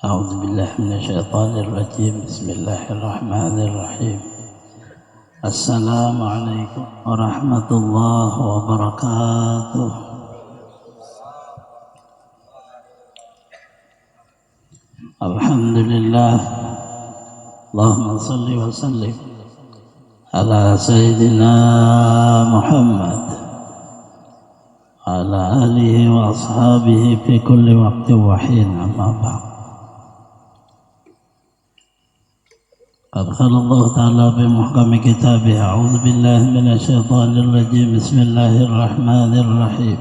أعوذ بالله من الشيطان الرجيم. بسم الله الرحمن الرحيم. السلام عليكم ورحمة الله وبركاته. الحمد لله. اللهم صل وسلم على سيدنا محمد وعلى آله وأصحابه في كل وقت وحين. أما بعد، قد قال الله تعالى بمحكم كتابه: أعوذ بالله من الشيطان الرجيم. بسم الله الرحمن الرحيم.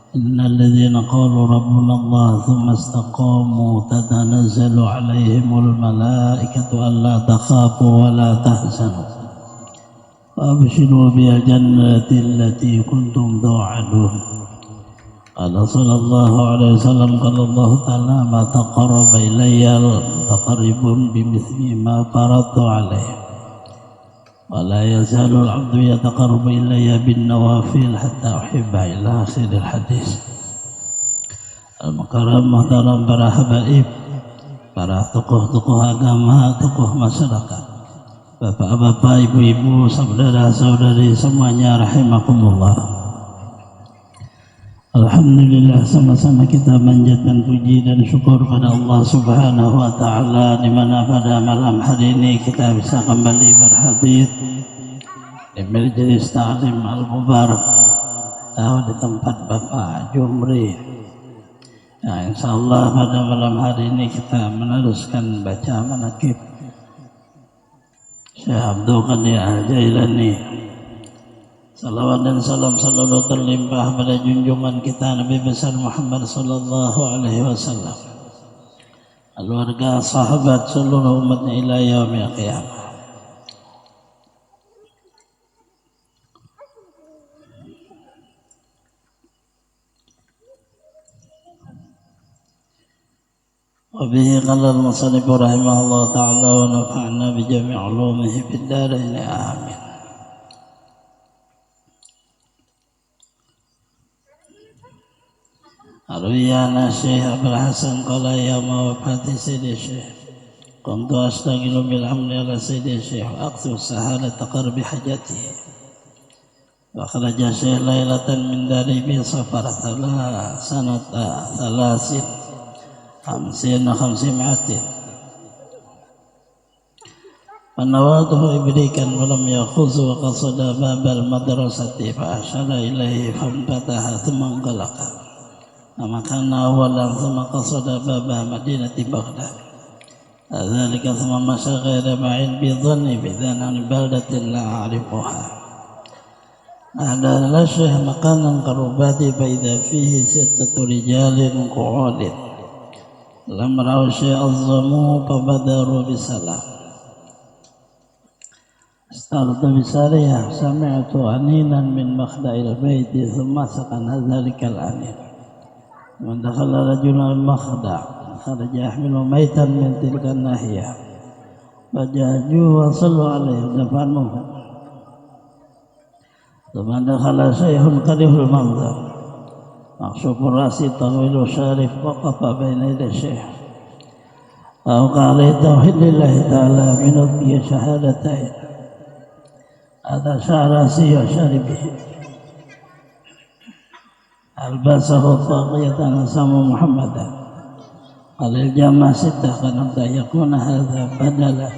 إن الذين قالوا ربنا الله ثم استقاموا تتنزل عليهم الملائكة ألا تخافوا ولا تحزنوا وأبشروا بالجنة التي كنتم توعدون. قال صلى الله عليه وسلم: قال الله تعالى: ما تقرب إلي متقرب بمثل ما فرضت عليه، ولا يزال العبد يتقرب إلي بالنوافل حتى أحب. إلى آخر الحديث. Al-Mukarram Muhtaram, para habaib, para tokoh-tokoh agama, tokoh masyarakat, bapak-bapak, ibu-ibu, saudara-saudari semuanya, rahimakumullah. Alhamdulillah, sama-sama kita manjatkan puji dan syukur pada Allah Subhanahu wa Ta'ala, di mana pada malam hari ini kita bisa kembali berhadir di Majelis Ta'lim Al-Mubarak di tempat Bapak Jumri. Nah, insyaallah pada malam hari ini kita meneruskan baca manaqib Syekh Abdul Qadir Al-Jailani. Salawat dan salam selalu terlimpah pada junjungan kita Nabi besar Muhammad sallallahu alaihi wasallam, keluarga, sahabat, seluruh umatnya ila yaumil qiyamah. Wa bihi qala al-musannif rahimahullah ta'ala wa nafa'na bi jami' ulumihi fid darain. Amin. Arwiyana Syekh Abdul Hasan qala ya mawafati Sayyidi Syekh kuntu astaghfiru bil hamdi ala Sayyidi Syekh wa aqsu sahala taqarbi hajatihi wa kharaja Syekh lailatan min dari bi safar sanata thalasin khamsimatin fanawatuhu ibrikan walam yakhuzu wa qasada babal madrasati fa ashara ilaihi famfataha thumma anqalaqa. Maka awalan thumma qasada baba madinati Baghdad. Dzalika thumma masya ghaira ba'id bi dhanni bi dhanan baldatin la a'rifuha. Ada syekh makanan qarubati fa idza fihi sittatu rijalin qu'udin. Lam ra'u syekh azzamu fa badaru bisalam. Astartu bisariyah sami'tu aninan min makhda'il baiti thumma sakana dhalikal anin. من دخل رجل المخدع خرج يحمل ميتا من تلك الناحية فجاءوا وصلوا عليه دفنوه. ثم دخل شيخ كريه المنظر مكشوف الرأس طويل شارف وقف بين يدي الشيخ وأوقع عليه توحيد لله تعالى بنطق شهادتين. هذا شعر رأسه وشاربه ألبسه طاغية نسمه محمدا. قال الجامع ستة حتى يكون هذا بدلا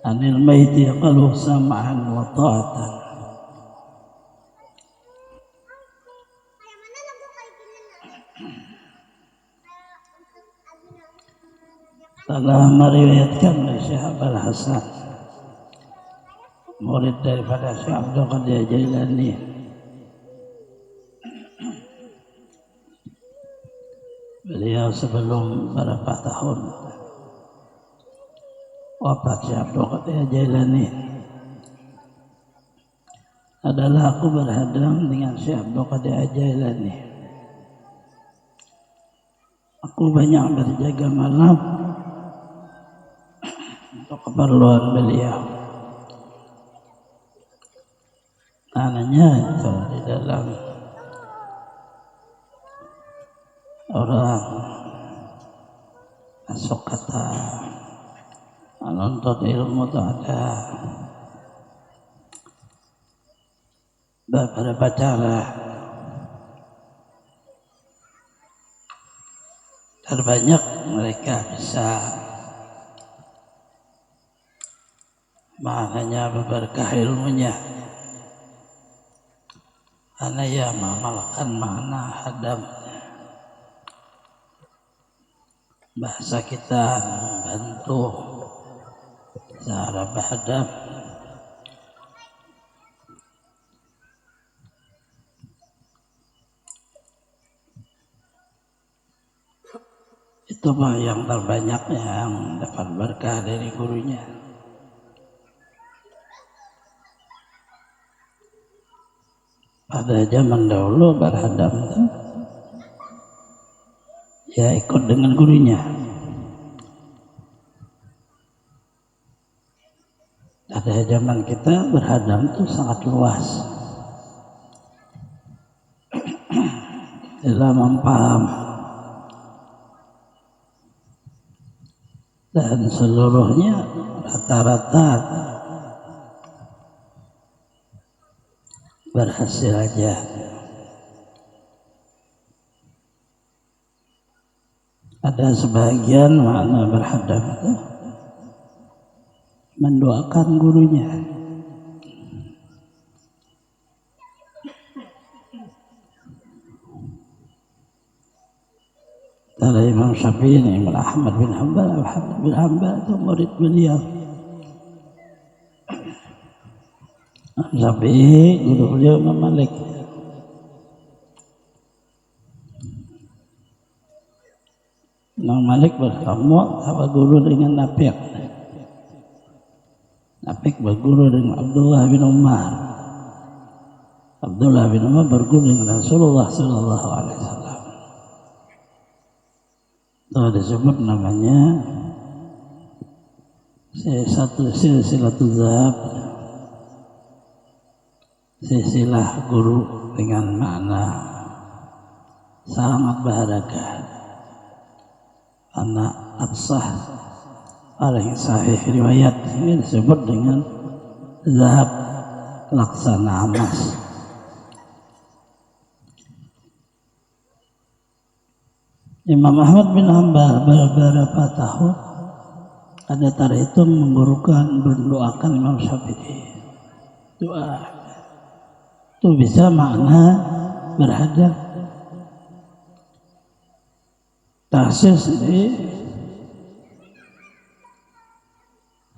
عن الميت قالوا سمعا وطاعة. telah meriwayatkan dari Syekh Abdul Hasan, murid daripada Syekh Abdul Qadir Jailani. Beliau sebelum beberapa tahun wafat, Syekh Abdul Qadir Jailani adalah aku berhadang dengan Syekh Abdul Qadir Jailani. Aku banyak berjaga malam untuk keperluan beliau. Tanahnya itu di dalam orang masuk kata menuntut ilmu itu ada beberapa cara. Terbanyak mereka bisa maknanya berkah ilmunya karena ia mengamalkan makna hadam. Bahasa kita membantu cara berhadam. Itu mah yang terbanyak yang dapat berkah dari gurunya. Pada zaman dahulu berhadam ya ikut dengan gurunya. Pada zaman kita berhadam itu sangat luas. Dalam mempaham dan seluruhnya rata-rata berhasil aja. Ada sebagian makna berhadam itu mendoakan gurunya. Dari Imam Syafi'i, Imam Ahmad bin Hanbal, Ahmad bin Hanbal itu murid beliau. Imam Syafi'i guru beliau Imam Malik. Imam Malik bertemu sama guru dengan Nafi'. Nafi' berguru dengan Abdullah bin Umar. Abdullah bin Umar berguru dengan Rasulullah sallallahu alaihi wasallam. Itu disebut namanya satu silsilatul zahab, silsilah guru dengan makna sangat berharga. Karena absah paling sahih riwayat ini disebut dengan zahab, laksana emas. Imam Ahmad bin Hanbal beberapa tahun ada terhitung menggurukan, mendoakan Imam Syafi'i. Doa itu bisa makna berhadap. Tahsis ini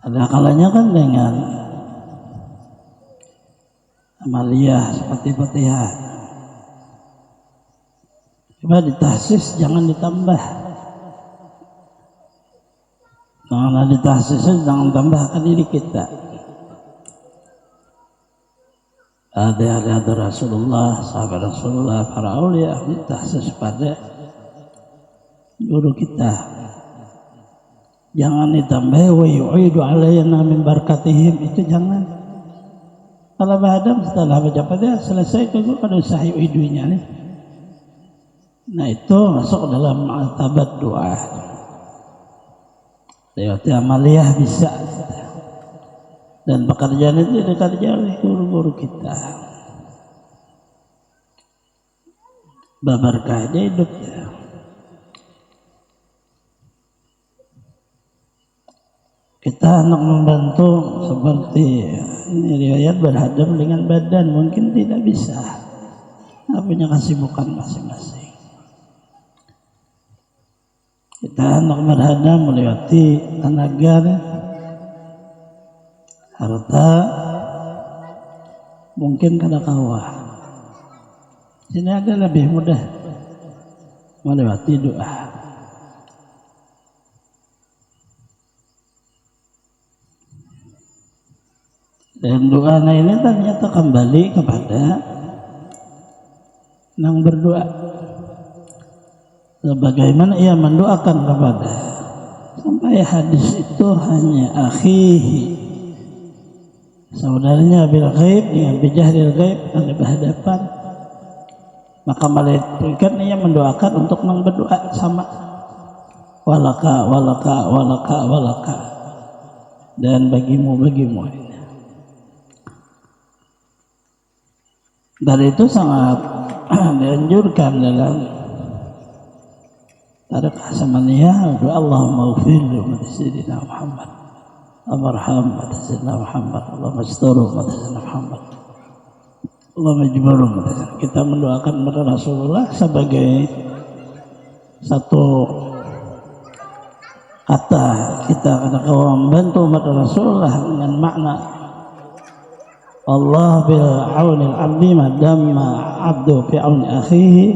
ada kalanya kan dengan amaliyah seperti Fatihah. Coba ditahsis, jangan ditambah. Janganlah ditahsis, jangan tambahkan diri kita. Ada Rasulullah, sahabat Rasulullah, para aulia ditahsis pada guru kita. Jangan ditambah wa yu'idu alayna min barakatihim, itu jangan. Kalau Adam setelah baca Fatihah selesai itu ada sahih idunya nih. Nah itu masuk dalam martabat doa. Lewat amaliyah bisa. Dan pekerjaan itu dikerja oleh guru-guru kita. Berkah aja hidupnya. Kita hendak membantu seperti ini riwayat berhadam dengan badan mungkin tidak bisa. Punya kesibukan masing-masing. Kita hendak berhadam melewati tenaga, harta, mungkin kada kawah. Sini ada lebih mudah melewati doa. Dan doa ini ternyata kembali kepada yang berdoa. Sebagaimana ia mendoakan kepada sampai hadis itu hanya akhihi, saudaranya bil ghaib dengan bijahril ghaib yang berhadapan, maka malaikat ia mendoakan untuk yang berdoa sama. walaka walaka walaka walaka, dan bagimu. Dan itu sangat dianjurkan dalam tarekah samaniyah, Allahumma ighfir li ummati sayyidina Muhammad, Allahumma ummati sayyidina Muhammad, Allahumma astur ummati sayyidina Muhammad, Allahumma ijbar ummati. Kita mendoakan kepada Rasulullah sebagai satu kata kita karena kau membantu umat Rasulullah dengan makna Allah bil aunil abdi madamma abdu fi auni akhihi.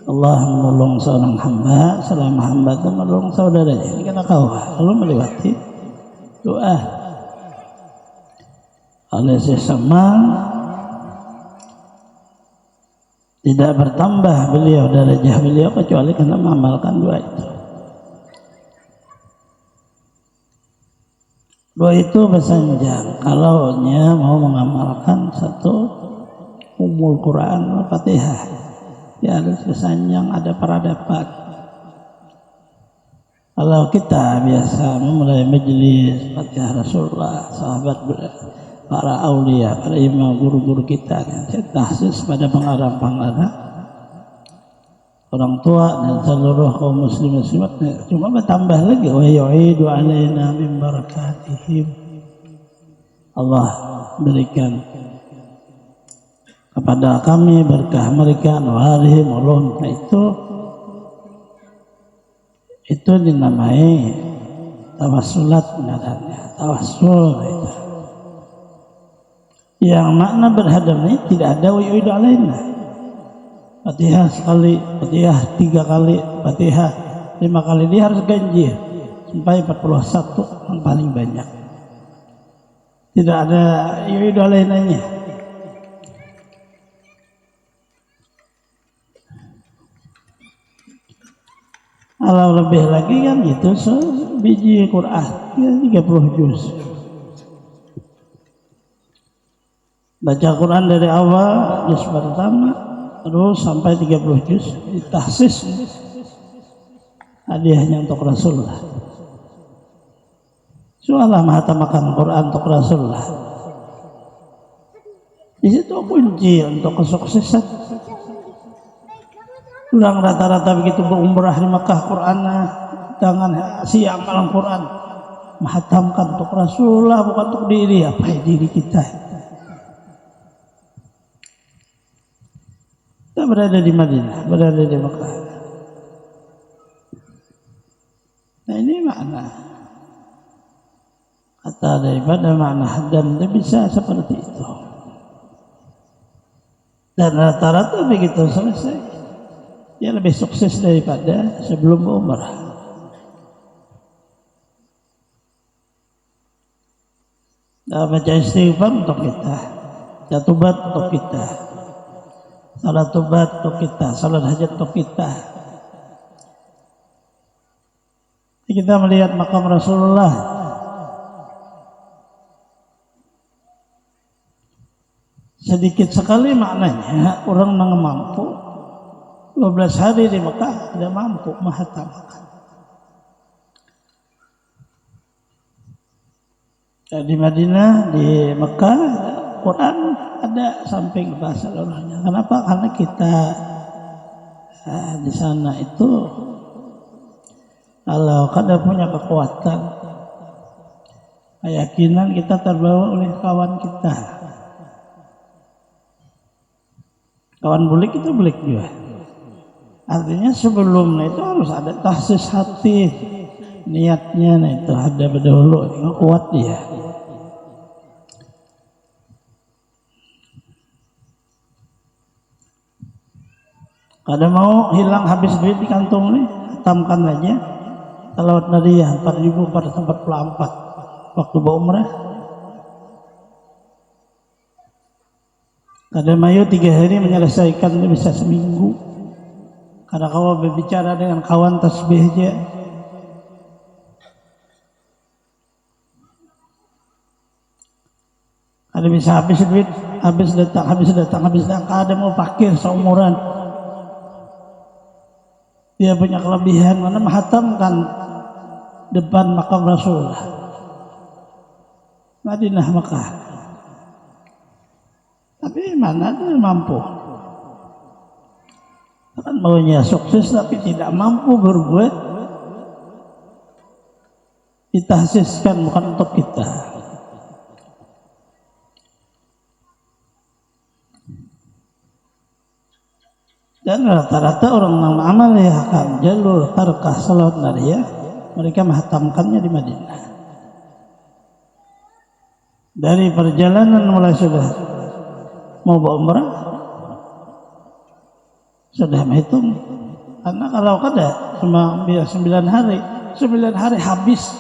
Allah menolong seorang hamba selama hamba itu menolong saudaranya. Ini karena kau lalu melewati doa oleh sesama, tidak bertambah beliau derajah beliau kecuali karena mengamalkan doa itu. Doa itu bersanjang. Kalau mau mengamalkan satu umul Quran Al-Fatihah, ya harus bersanjang, ada peradaban. Kalau kita biasa memulai majelis Fatihah Rasulullah, sahabat, para aulia, para imam, guru-guru kita, saya tahsis pada pengarang-pengarang, orang tua dan seluruh kaum muslim muslimat. Cuma bertambah lagi, wa yu'idu alaina min barakatihim. Allah berikan kepada kami berkah mereka, walihim ulun. Nah, itu dinamai tawassulat namanya, tawassul itu. Yang makna berhadapnya tidak ada wa yu'idu alaina. Fatihah sekali, Fatihah 3 kali, Fatihah 5 kali, dia harus ganjil sampai 41 yang paling banyak. Tidak ada yu'idu alainanya. Kalau lebih lagi kan gitu, sebiji Quran 30 juz. Baca Quran dari awal juz pertama terus sampai 30 juz, ditahsis hadiahnya untuk Rasulullah. Soalnya mahatamakan Quran untuk Rasulullah. Di situ kunci untuk kesuksesan. Orang rata-rata begitu berumrah di Mekah Quran, jangan siap malam Quran, mahatamkan untuk Rasulullah, bukan untuk diri. Apa diri kita? Kita berada di Madinah, berada di Mekah. Nah, ini makna kata daripada makna hadam itu bisa seperti itu. Dan rata-rata begitu selesai, dia lebih sukses daripada sebelum umrah. Nah, baca istighfar untuk kita, jatubat untuk kita, salat tobat untuk kita, salat hajat untuk kita. Kita melihat makam Rasulullah, sedikit sekali maknanya. Orang yang mampu 12 hari di Mekah tidak mampu mahatamakan. Di Madinah, di Mekah, Quran ada samping bahasa Arabnya. Kenapa? Karena kita di sana itu kalau kada punya kekuatan, keyakinan, kita terbawa oleh kawan kita. Kawan bulik itu bulik juga. Artinya sebelumnya itu harus ada tahsis hati, niatnya. Nah itu ada berdahulu, kuat dia. Kada mau hilang habis duit di kantong nih, tamkan aja. Kalau dari 4.444 waktu bawa umrah. Kada mayu 3 hari menyelesaikan itu bisa seminggu. Karena kau berbicara dengan kawan tasbih aja. Kada bisa habis duit, habis datang. Kada mau pakir seumuran. Dia punya kelebihan mana menghatamkan depan makam Rasulullah, Madinah Mekah. Tapi mana dia mampu? Kan maunya sukses tapi tidak mampu berbuat, ditahsiskan bukan untuk kita. Dan rata-rata orang yang mengamalkan jalur tarkah salat nariyah, mereka menghatamkannya di Madinah. Dari perjalanan mulai sudah mau umrah, sudah menghitung. Karena kalau kada cuma 9 hari habis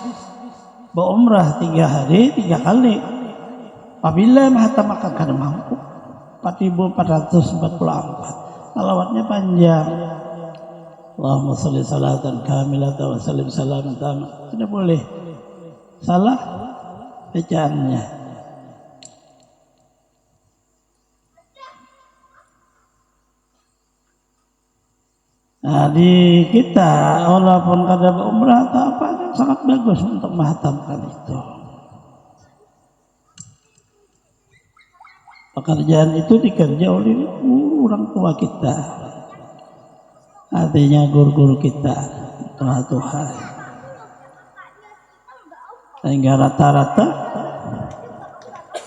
berumrah 3 hari 3 kali. Apabila menghatamkan kada mampu 4.444. Salawatnya panjang. Allahumma sholli salatan kamilatan wa sallim salaman taman. Tidak boleh salah bacaannya. Nah, di kita walaupun kada berumrah atau apa sangat bagus untuk menghatamkan itu. Pekerjaan itu dikerja oleh orang tua kita, artinya guru-guru kita, Tuhan. Sehingga rata-rata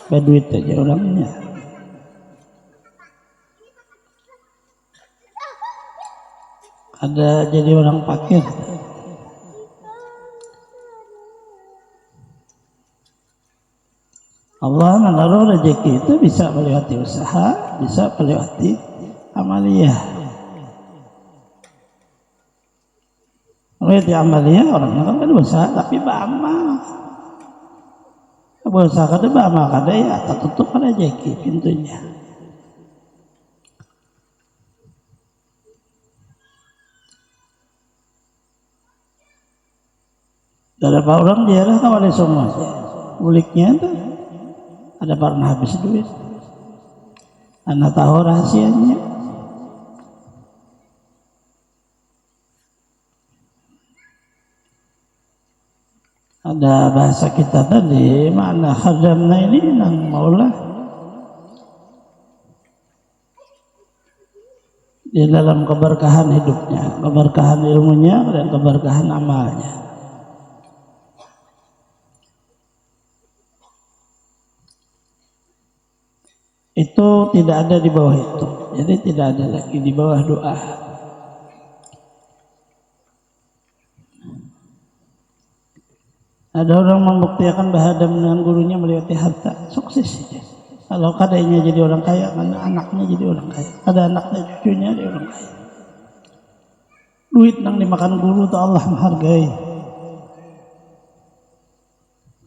berduit aja orangnya. Ada jadi orang fakir. Allah menaruh rezeki itu bisa melewati usaha, bisa melewati amaliyah. Melewati amaliyah orangnya kan berusaha tapi beramal. Berusaha kada beramal kada ya tertutup rezeki pintunya. Beberapa orang di daerah kawali semua uliknya itu ada pernah habis duit. Anda tahu rahasianya. Ada bahasa kita tadi, makna khadamna ini nang maulah. Di dalam keberkahan hidupnya, keberkahan ilmunya dan keberkahan amalnya. Itu tidak ada di bawah itu. Jadi tidak ada lagi di bawah doa. Ada orang membuktikan bahwa dengan gurunya melewati harta, sukses saja. Kalau kadanya jadi orang kaya, karena anaknya jadi orang kaya. Ada anaknya cucunya jadi orang kaya. Duit yang dimakan guru itu Allah menghargai.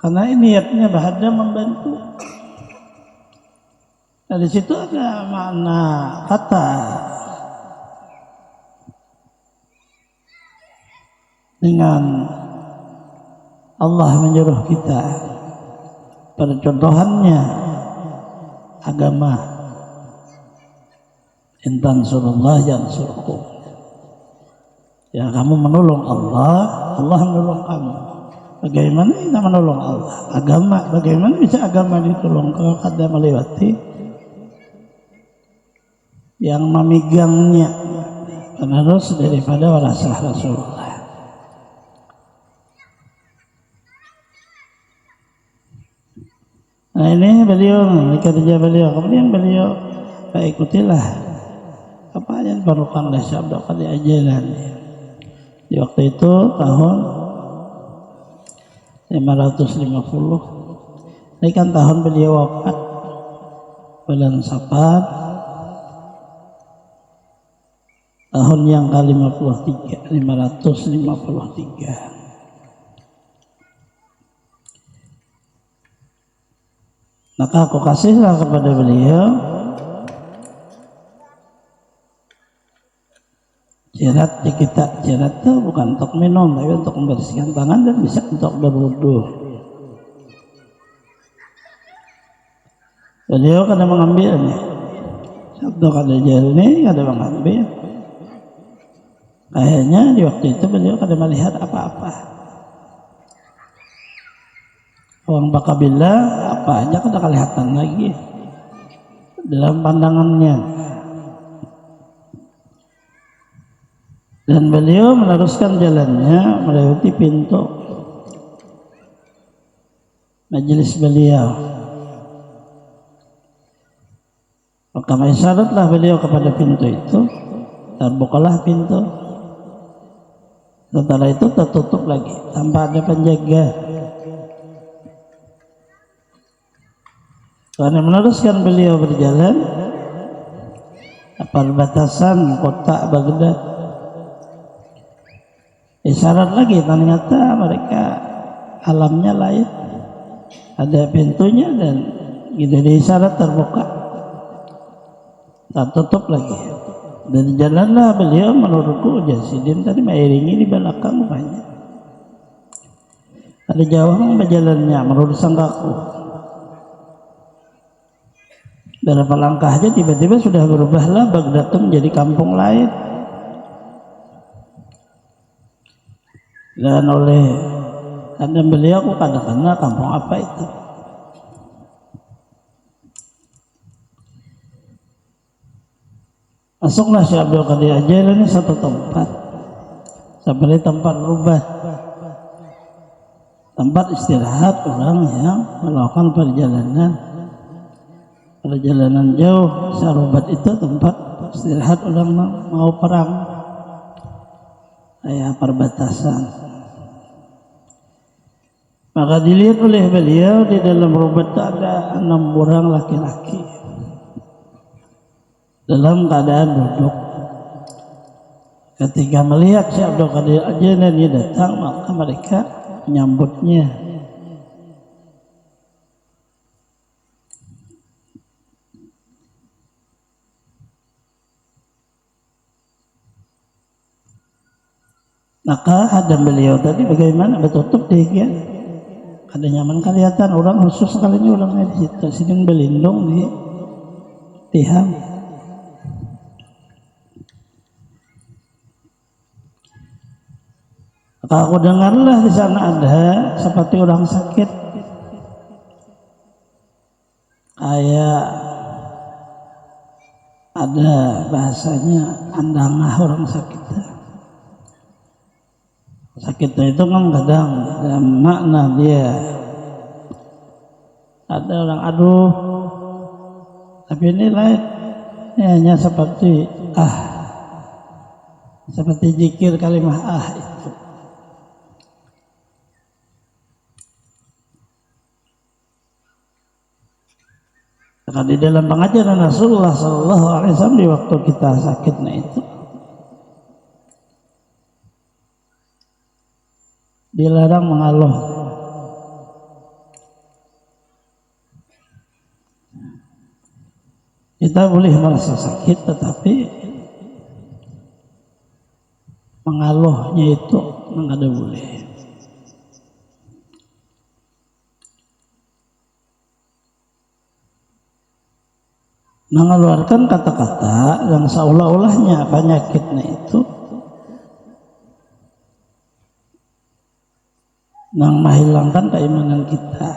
Karena niatnya bahwa membantu. Nah, di situ ada makna kata dengan Allah menyuruh kita percontohannya agama intan surullah yansurkum. Ya kamu menolong Allah, Allah menolong kamu. Bagaimana kita menolong Allah? Agama, bagaimana bisa agama ditolong kalau kada melewati yang memegangnya penerus daripada warasah Rasulullah. Nah ini beliau, kerja beliau, kemudian beliau ikutilah apa yang diperlukan oleh Syekh Abdul Qadir Al-Jailani. Di waktu itu tahun 550, ini kan tahun beliau wafat bulan Safar, tahun yang ke-53, 553. Maka aku kasihlah kepada beliau jirat di kita. Jirat itu bukan untuk minum, tapi untuk membersihkan tangan dan bisa untuk berwudu. Beliau kada mengambilnya. Sabtu kada jahil ini kada mengambil. Kayaknya di waktu itu beliau kada melihat apa-apa. Orang bakabillah apa aja kada kelihatan lagi dalam pandangannya. Dan beliau meneruskan jalannya melewati pintu majelis beliau. Maka isyaratlah beliau kepada pintu itu, terbukalah pintu. Setelah itu tertutup lagi tanpa ada penjaga. Karena meneruskan beliau berjalan perbatasan kota Baghdad. Isyarat lagi, ternyata mereka alamnya lain, ada pintunya dan gitu di isyarat terbuka, tertutup lagi. Dan jalanlah beliau menurutku Jasidin tadi mengiringi di belakang banyak. Ada jawab berjalannya menurut sangkaku. Berapa langkah aja tiba-tiba sudah berubahlah Baghdad menjadi kampung lain. Dan oleh karena beliau aku kadang-kadang kampung apa itu. Masuklah Syekh Abdul Qadir Al-Jailani ini satu tempat, seperti tempat rubah, tempat istirahat orang yang melakukan perjalanan jauh. Sarubat itu tempat istirahat orang mau perang, kayak perbatasan. Maka dilihat oleh beliau di dalam rubat ada 6 orang laki-laki dalam keadaan duduk. Ketika melihat Syekh Abdul Qadir Al-Jailani datang, maka mereka menyambutnya. Maka hadam beliau tadi bagaimana bertutup dia, ada nyaman kelihatan orang khusus sekalinya orangnya di situ sedang berlindung di tiang. Maka aku dengarlah di sana ada seperti orang sakit, kayak ada bahasanya andangah orang sakit. Sakitnya itu kan kadang ada makna dia. Ada orang aduh, tapi ini lain. Ini hanya seperti seperti zikir kalimah itu. Maka di dalam pengajaran Rasulullah SAW di waktu kita sakitnya itu, dilarang mengeluh. Kita boleh merasa sakit, tetapi mengeluhnya itu tidak boleh. Mengeluarkan kata-kata yang seolah-olahnya penyakitnya itu yang menghilangkan keimanan kita.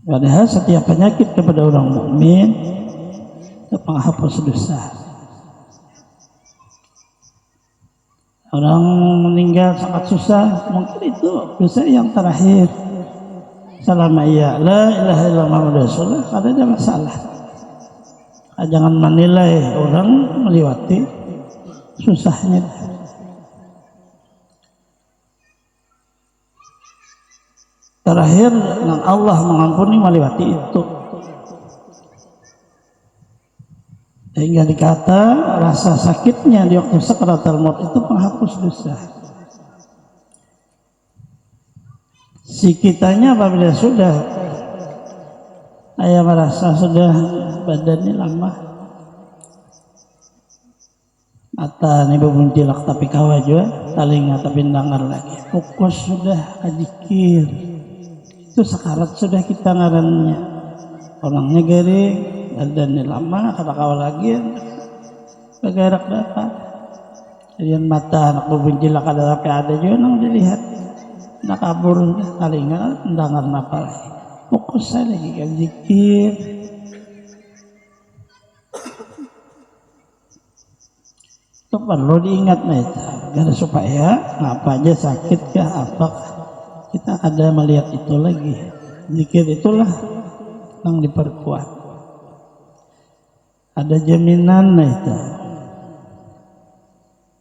Padahal setiap penyakit kepada orang mukmin itu penghapus dosa. Orang meninggal sangat susah, mungkin itu dosa yang terakhir. Selama ia la ilaha illallah Muhammadur Rasulullah, ada masalah. Jangan menilai orang melewati susahnya. Terakhir dengan Allah mengampuni melewati itu. Sehingga dikata rasa sakitnya di waktu sakaratul maut itu penghapus dosa. Si kitanya apabila sudah merasa sudah badannya lemah, mata ini berbuntilak tapi kawa juga, telinga tapi dengar lagi, fokus sudah kadzikir. Itu sekarat sudah kita ngarannya. Orangnya garing, badannya lama, kada kawa lagi, bergerak dapat. Kemudian mata anak bebenjilak ada juga nang dilihat. Nak kabur kalingan mendengar napa lagi. Fokus saya lagi kan zikir. Itu perlu diingat itu, agar supaya apa aja sakit kah apa kita ada melihat itu lagi. Zikir itulah yang diperkuat. Ada jaminan itu.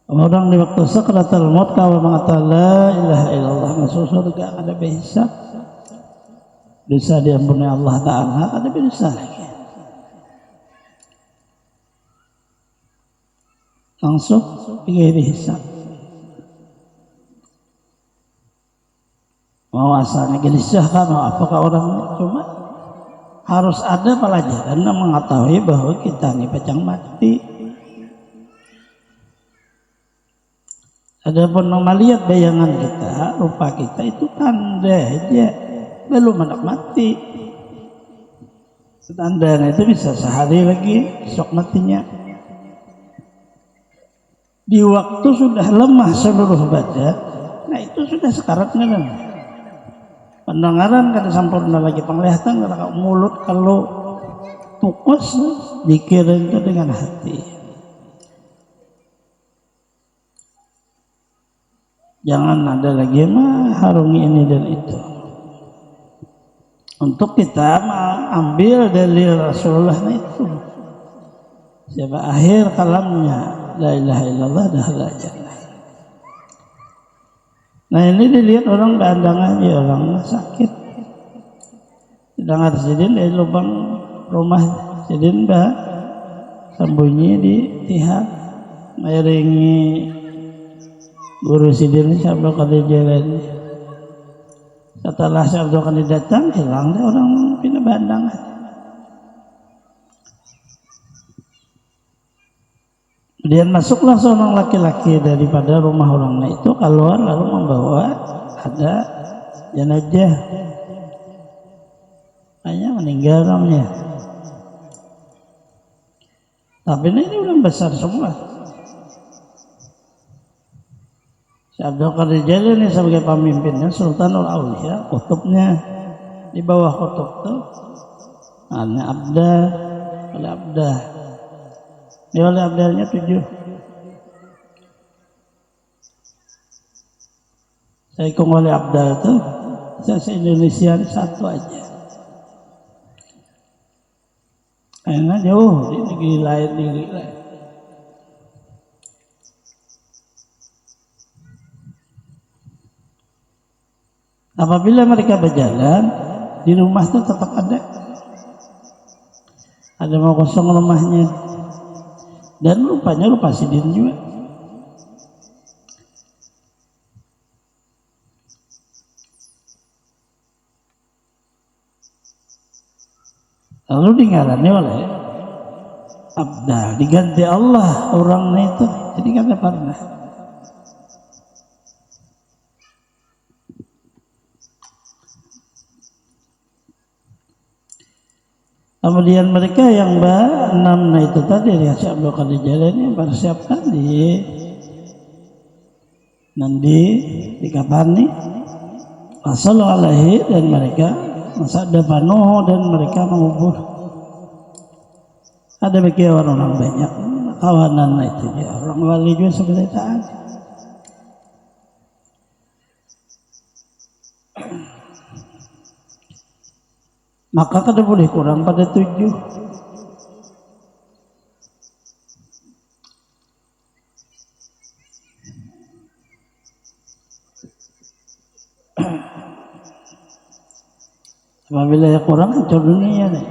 Orang di waktu sakaratul maut kalau mengatakan la ilaha illallah masuk surga ada hisab. Dosa diampuni Allah Ta'ala ada dosa lagi. Langsung pergi dihisab. Mau asalnya gelisah kan, mau apakah orang cuma harus ada pelajaran yang mengetahui bahwa kita ini pacang mati. Adapun melihat bayangan kita, rupa kita itu tanda aja, belum anak mati. Tandanya itu bisa sehari lagi, besok matinya. Di waktu sudah lemah seluruh badan, nah itu sudah sekaratnya kan. Pendengaran kada sempurna lagi, penglihatan kada mulut kalau fokus dikira itu dengan hati. Jangan ada lagi harungi ini dan itu. Untuk kita ambil dalil Rasulullah itu. Siapa akhir kalamnya la ilaha illallah dakhala jannah. Nah ini dilihat orang beandangan aja, orang sakit. Sedang sidin dari lubang rumah sidin sembunyi di tihak mairingi guru sidin Syekh Abdul Qadir Jailani. Setelah Syekh Abdul Qadir datang, hilang deh orang pindah bandangan. Kemudian masuklah seorang laki-laki daripada rumah orangnya itu keluar lalu membawa ada jenazah. Hanya meninggal orangnya. Tapi ini udah besar semua. Syekh Abdul Qadir Jailani sebagai pemimpinnya, Sultanul Auliya, kutubnya di bawah kutub itu ada abdah, oleh abdah. Dia oleh abdalnya 7. Saya hitung oleh abdal itu, saya se-Indonesia 1 aja. Karena jauh di negeri lain. Apabila mereka berjalan, di rumah itu tetap ada mau kosong rumahnya, dan rupanya rupa sidin juga. Lalu digarani oleh abdal, diganti Allah orangnya itu, jadi kada pernah. Kemudian mereka yang enam itu tadi ya Syekh Abdul Qadir Jailani persiapkan di kapani Rasulullah alaihi, dan mereka masada panuh dan mereka mengubur. Ada bagi orang banyak kawanan itu ya, orang wali juga sebenarnya taat. Maka kada boleh kurang pada 7. Apabila ya kurang hancur dunia nih.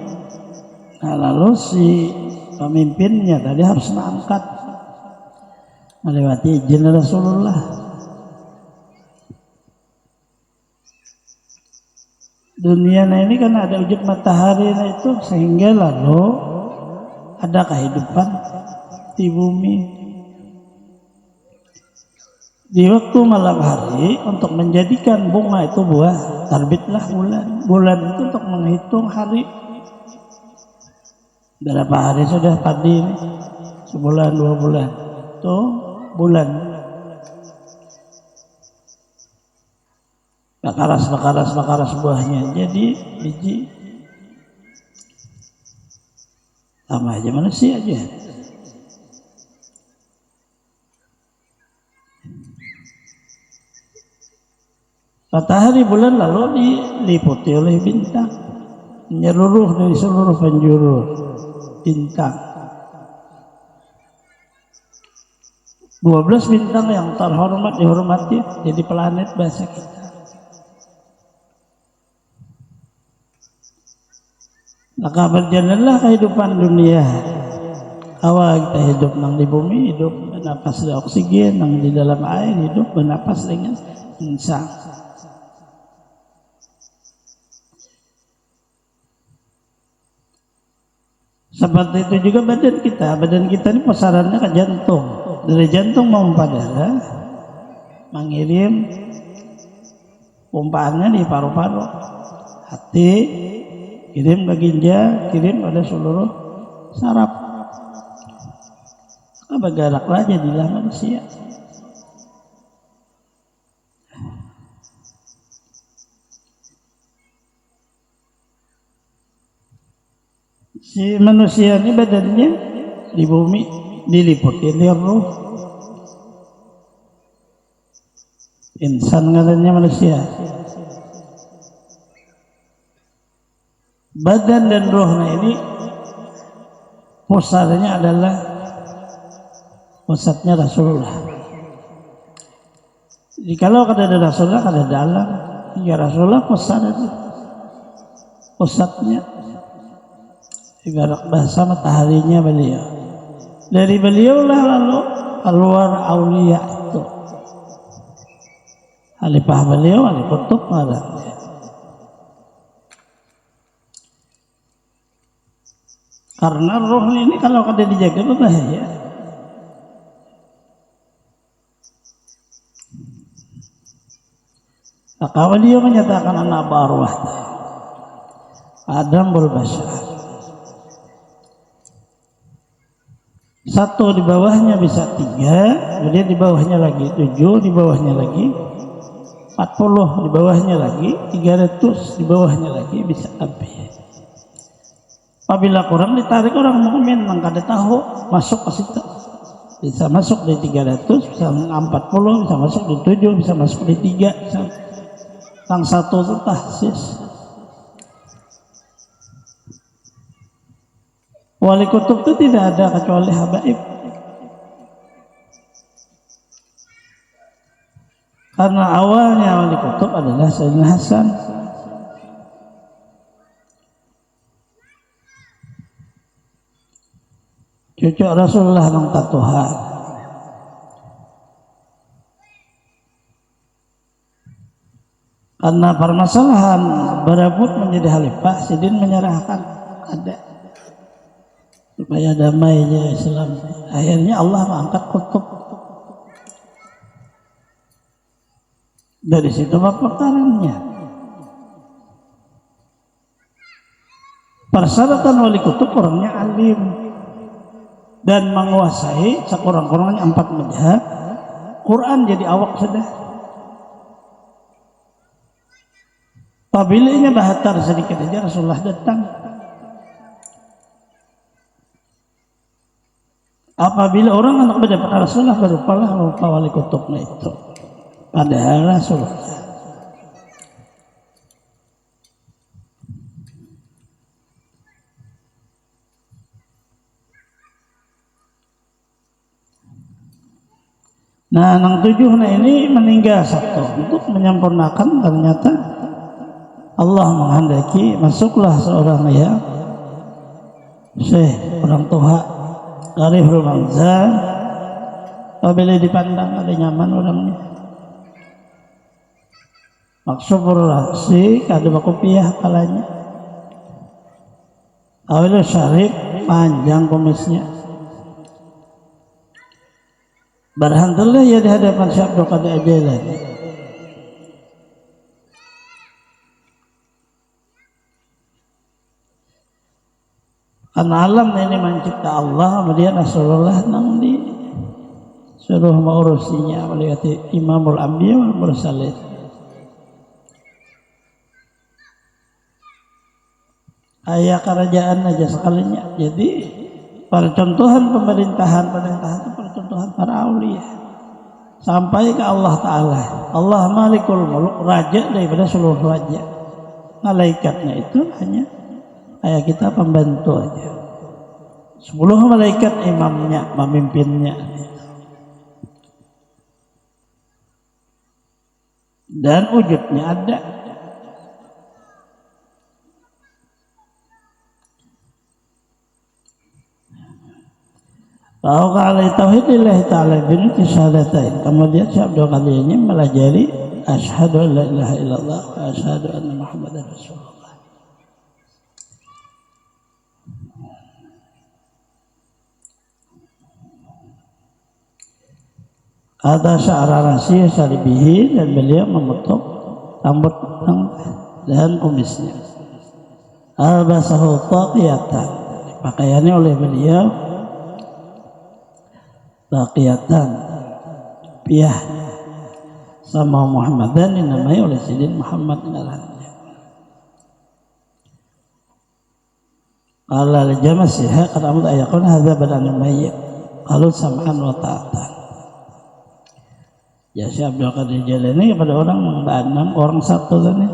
Nah lalu si pemimpinnya tadi harus mengangkat melewati izin Rasulullah. Dunia ini kan ada wujud matahari itu, sehingga lalu ada kehidupan di bumi. Di waktu malam hari untuk menjadikan bunga itu buah, terbitlah bulan. Bulan itu untuk menghitung hari. Berapa hari sudah padi ini? sebulan 2 bulan tuh bulan bakaras buahnya jadi biji sama aja manusia aja. Matahari bulan lalu diliputi oleh bintang, menyeluruh dari seluruh penjuru bintang. 12 bintang yang terhormat dihormati jadi planet bahasa kita. Maka berjalanlah kehidupan dunia. Awal kita hidup nang di bumi, hidup bernapas dengan oksigen, nang di dalam air hidup bernapas dengan insang. Seperti itu juga badan kita ini pusarannya ke jantung. Dari jantung memompa darah, mengirim pompaannya di paru-paru. Hati kirim ke ginjal, kirim pada seluruh saraf. Maka bergeraklah jadilah manusia. Si manusia ini badannya di bumi diliputi oleh ruh. Insan katanya manusia. Badan dan rohnya ini pusatnya adalah pusatnya Rasulullah. Jadi kalau ada Rasulullah ada dalam, ya Rasulullah pusatnya. Ibarat bahasa mataharinya beliau. Dari beliau lah lalu keluar aulia itu. Khalifah beliau, wali kutub marahnya. Karena roh ini kalau kada dijaga berbahaya. Maka beliau menyatakan anak arwah Adam berbashar. Satu di bawahnya bisa 3, kemudian di bawahnya lagi 7, di bawahnya lagi 40, di bawahnya lagi 300, di bawahnya lagi bisa habis. Apabila kurang ditarik orang mukmin, maka dia tahu masuk ke situ. Bisa masuk di 300, bisa 40, bisa masuk di 7, bisa masuk di 3, bisa yang satu itu tahsis. Wali kutub itu tidak ada kecuali habaib. Karena awalnya wali kutub adalah Sayyidina Hasan. Cucu Rasulullah nang Tuhan. Karena permasalahan berebut menjadi khalifah, Sidin menyerahkan ada supaya damainya Islam. Akhirnya Allah mengangkat kutub. Dari situ perkaranya. Persyaratan wali kutub orangnya alim dan menguasai sekurang-kurangnya 4 mazhab. Quran jadi awak sudah. Apabila bahatar sedikit aja Rasulullah datang. Apabila orang anak mendapat Rasulullah lupa wali kutubnya itu. Padahal Rasulullah. Nah, yang 7 ini meninggal satu untuk menyempurnakan. Ternyata Allah menghendaki masuklah seorang ya Syekh orang tua Arif Romanza. Apabila dipandang ada nyaman orangnya. Maksubur Raksi ada bakopiah kalanya. Awalnya syarif panjang kumisnya. Berhantarlah ya di hadapan Syekh Abdul Qadir Jailani. Karena alam ini mencipta Allah, kemudian Rasulullah nang di suruh mengurusinya oleh Imamul Anbiya wal Mursalin. Ayah kerajaan aja sekalinya. Jadi percontohan pemerintahan itu percontohan para aulia sampai ke Allah Ta'ala. Allah Malikul Muluk, raja daripada seluruh raja. Malaikatnya itu hanya kayak kita pembantu aja. 10 malaikat imamnya, memimpinnya. Dan wujudnya ada. Bahwa alai tauhidillah ta'ala bin kisadatain. Kemudian Syekh Abdul Qadir ini melajari asyhadu an la ilaha illallah wa asyhadu anna Muhammadar Rasulullah. Ada sya'ra rasi salibihi, dan beliau memutuk rambut dan kumisnya. Albasahu taqiyatan, pakaiannya oleh beliau taqiyatan, piyah sama Muhammadan, dinamai oleh Sidin Muhammad ngarannya. Qala al-jamasihha qad amud ayakun hadza badan mayyit qalu sam'an wa ta'atan. Ya Syekh Abdul Qadir Jailani kepada orang menganam orang satu kan,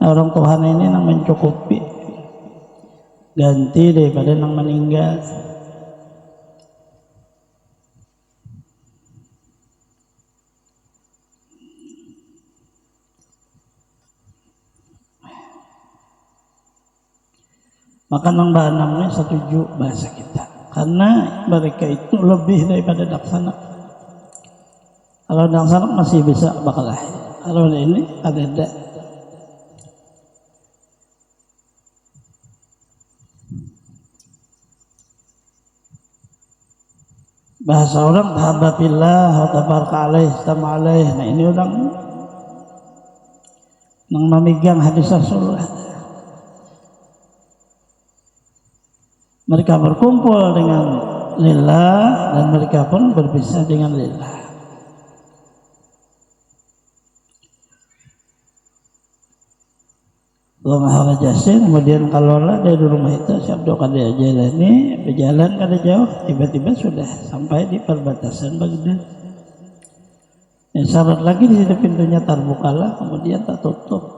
nah, orang Tuhan ini yang mencukupi ganti daripada yang meninggal. Maka nang bahanamnya setuju bahasa kita, karena mereka itu lebih daripada daksana. Kalau daksana masih bisa bakal lahir, kalau ini ada. Bahasa orang tahabbatillah wa tabaraka alaih sama alaih. Nah ini orang yang memegang hadis Rasulullah. Mereka berkumpul dengan lillah dan mereka pun berpisah dengan lillah. Allah Maha Jasin. Kemudian kalaulah dari rumah itu Syekh Abdul Qadir Jailani berjalan kada jauh, tiba-tiba sudah sampai di perbatasan Baghdad. Syarat lagi di situ pintunya terbukalah, kemudian tak tutup.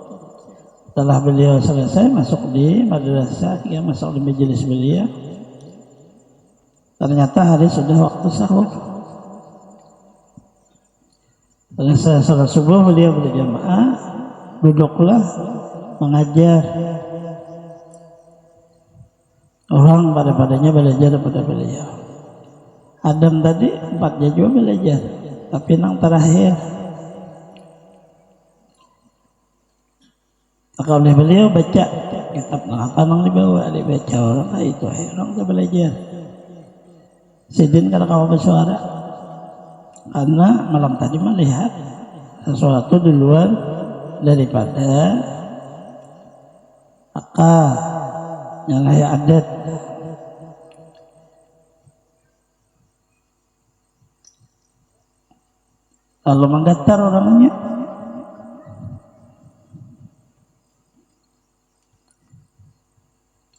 Setelah beliau selesai masuk di madrasah, dia masuk di majelis beliau. Ternyata hari sudah waktu sahur. Selesai salat subuh beliau berjamaah, duduklah mengajar. Orang pada-padanya belajar pada beliau. Adam tadi 4 juga belajar, tapi yang terakhir maka oleh beliau baca kitab apa yang dibawa dibaca orang itu orang tu belajar. Sidin kalau kamu bersuara karena malam tadi melihat sesuatu di luar daripada akal yang layak adat. Lalu menggetar orangnya.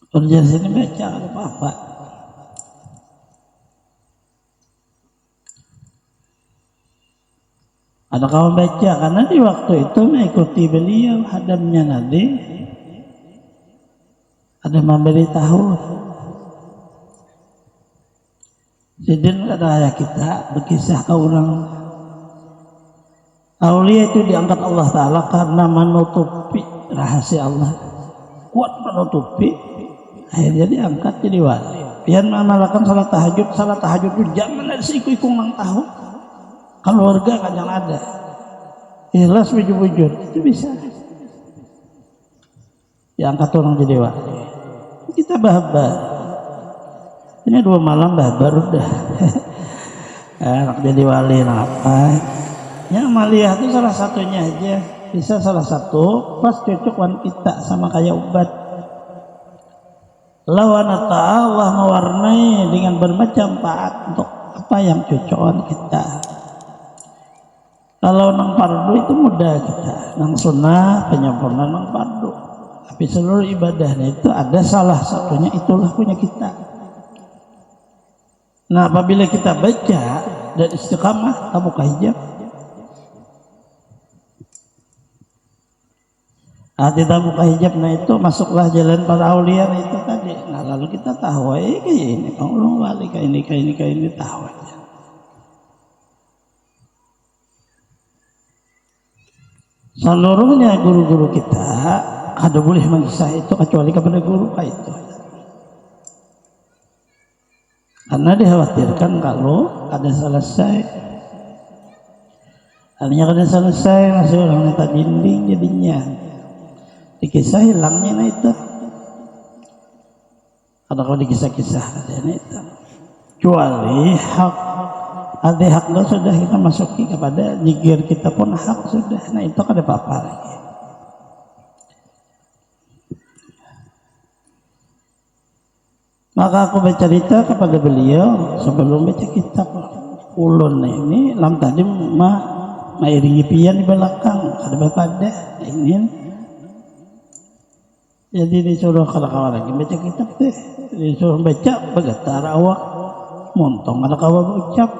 Kerja sini baca apa-apa. Ada kawan baca karena di waktu itu mengikuti beliau hadamnya nanti ada memberitahu. Sidin kata ayah kita berkisah ke orang aulia itu diangkat Allah Ta'ala karena menutupi rahasia Allah, kuat menutupi, akhirnya diangkat jadi wali. Pian mengamalkan salat tahajud itu jangan ada siku-iku mang tahu keluarga kan yang ada ikhlas wujud itu bisa diangkat orang jadi wali. Kita bahabar ini 2 malam bahabar udah anak jadi wali apa ya, Amalia itu salah satunya aja, bisa salah satu pas cocok wan kita sama kayak obat. lawan Allah mewarnai dengan bermacam taat untuk apa yang cocokan kita. Kalau nang fardu itu mudah kita, nang sunnah penyempurna nang fardu. Tapi seluruh ibadahnya itu ada salah satunya itulah punya kita. Nah, apabila kita baca dan istiqamah, tak buka hijab. Kita buka hijab, nah itu masuklah jalan para aulia itu tadi. Nah, lalu kita tahu, kayak ini, Allah wali, kayak ini tahu aja. Seluruhnya guru-guru kita ada boleh mengisah itu kecuali kepada guru itu. Karena dikhawatirkan kalau ada selesai, artinya kada selesai masih orang minta dinding jadinya dikisah hilangnya nah itu. Ada kalau dikisah-kisah katanya itu. Kecuali hak ada hak sudah kita masuki kepada jigir kita pun hak sudah. Nah itu kada apa-apa lagi. Maka aku bercerita kepada beliau sebelum baca kitab ulun ini lam tadi mairingi pian di belakang ada pada ini. Jadi disuruh kawan lagi baca kitab deh, disuruh baca bergetar awak montong ada kawan ucap.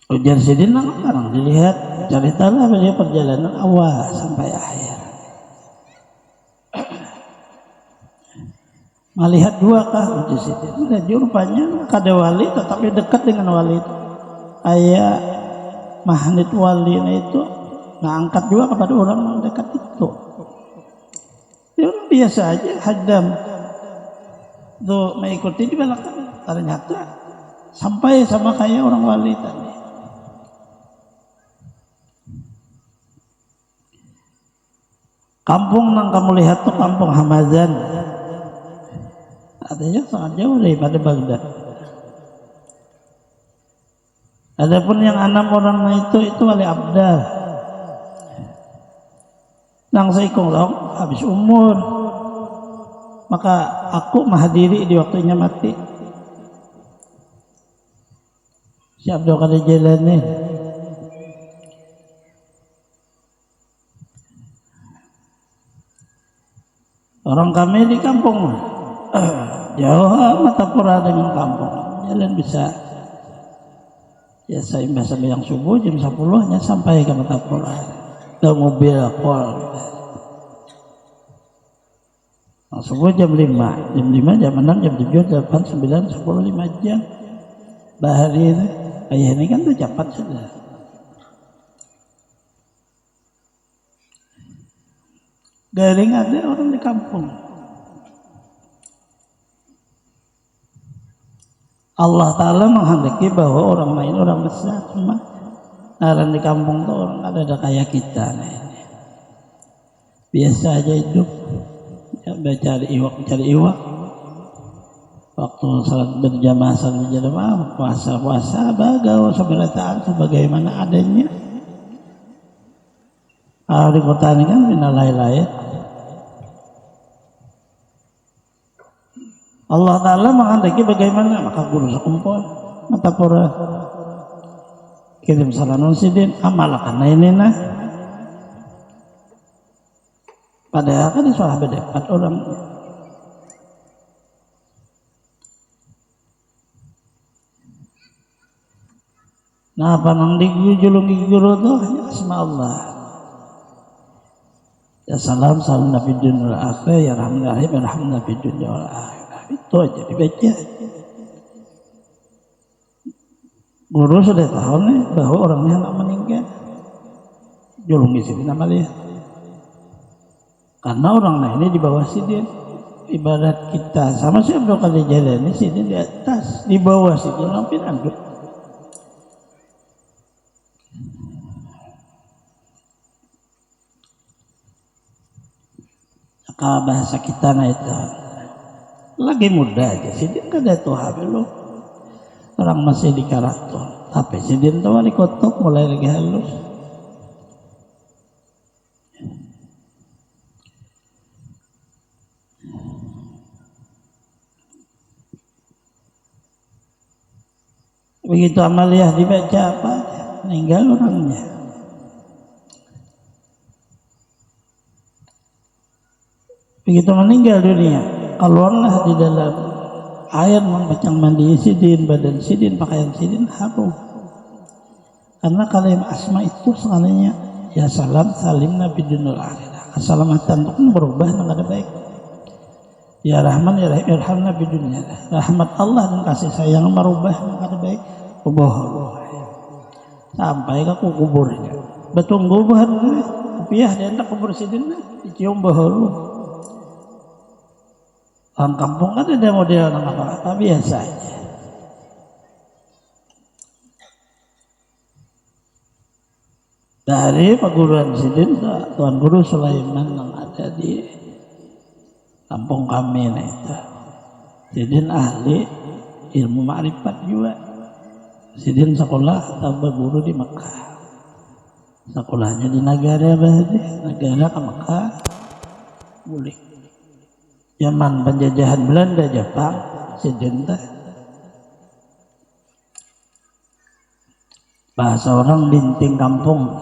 Ujar sidin sekarang dilihat ceritalah beliau perjalanan awal sampai akhir. Melihat dua kah ujar sidin. Dan rupanya kada wali tetapi dekat dengan wali itu. Ayah mahnit wali itu ngangkat juga kepada orang yang dekat itu. Dia orang biasa aja hadam. Tuh mengikuti di belakang. Ternyata sampai sama kayak orang wali tadi. Kampung yang kamu lihat tuh kampung Hamazan. Artinya sangat jauh daripada Baghdad. Adapun yang 6 orang itu wali abdal. Nang seikung dong habis umur. Maka aku menghadiri di waktunya mati. Si Abdul Qadir Jailani. Orang kami di kampung jauh Matapura dengan kampung jalan bisa ya saya sampai yang subuh jam 10 nya sampai ke Matapura ke mobil pol subuh jam 5 jam 6 jam 7 jam 8 9 10 5 jam bahari itu ayah ini kan tuh cepat sudah. Garing ada orang di kampung. Allah Ta'ala menghendaki bahwa orang lain orang besar. Cuma orang di kampung tuh orang ada kayak kita. Nah ini. Biasa aja hidup. Ya, cari iwak. Waktu salat berjamaah, puasa, bagau, seberataan, sebagaimana adanya. Di kota ini kan bina lain-lain. Allah Ta'ala menghendaki bagaimana maka guru sekumpul Matapura kirim salam sidin amalakan ini nah padahal kan sudah berdekat orang nah apa nang dijulungi guru tuh ya asma Allah ya salam Nabi dunia akhir ya rahmatullahi Nabi dunia akhir itu aja dibaca. Guru sudah tahu nih bahwa orangnya anak meninggal. Julungi sini nama dia. Karena orang ini di bawah sini ibarat kita sama si Abdul Qadir Jailani sini di atas, di bawah sini lampin anduk. Maka bahasa kita nah itu lagi muda aja sidin kada tua belum orang masih di karaton tapi sidin tua di kotok mulai lagi halus Begitu amaliyah dibaca apa? Meninggal orangnya. Begitu meninggal dunia, keluarlah di dalam air membacang mandi sidin, badan sidin, pakaian sidin, harum. Karena kalimat asma itu sekalinya ya salam salim nabi dunul akhirah. Keselamatan itu berubah nggak ada baik. Ya Rahman ya Rahim irhamna nabi dunia. Rahmat Allah dan kasih sayang merubah nggak ada baik. Ubah sampai ke kuburnya. Betul kubur rupiah dia tak kubur sidin dicium bahulu. Orang kampung kan ada model apa biasa aja. Dari perguruan sidin Tuan Guru Sulaiman yang ada di kampung kami itu. Sidin ahli ilmu ma'rifat juga. Sidin sekolah tambah guru di Mekah. Sekolahnya di negara ke Mekah. Boleh. Zaman penjajahan Belanda Jepang, sidin bahasa orang binting kampung.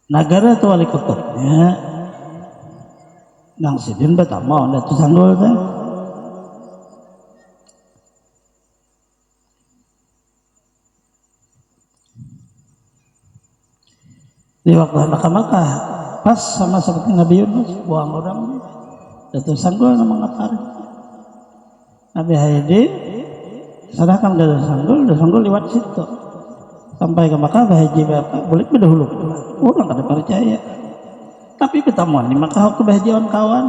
Negara tu wali kutubnya nang sidin betama ada tu sanggul tu. Di waktu Makkah pas sama seperti Nabi Yunus buang orang itu sanggul nama ngapar. Nabi Haidi serahkan dari sanggul lewat situ sampai ke Makkah. Haji bapak boleh berdahulu orang kada percaya, tapi pertemuan di Makkah aku bahagian kawan